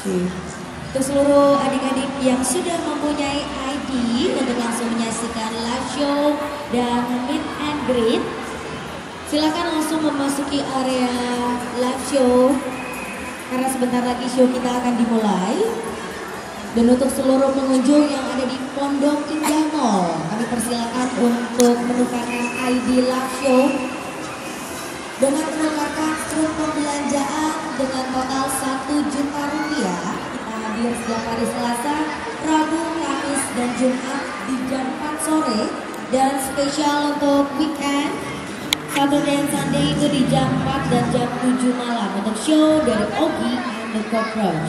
Untuk seluruh adik-adik yang sudah mempunyai ID untuk langsung menyaksikan live show dan meet and greet, silakan langsung memasuki area live show karena sebentar lagi show kita akan dimulai. Dan untuk seluruh pengunjung yang ada di Pondok Indah Mall, kami persilakan untuk menukarkan ID live show dengan menukarkan struk pembelanjaan dengan total Rp1.000.000. Hadir setiap hari Selasa, Rabu, Kamis, dan Jumat di jam 4 sore. Dan spesial untuk weekend, Saturday and Sunday itu di jam 4 dan jam 7 malam untuk show dari Ogi and the Cockroach.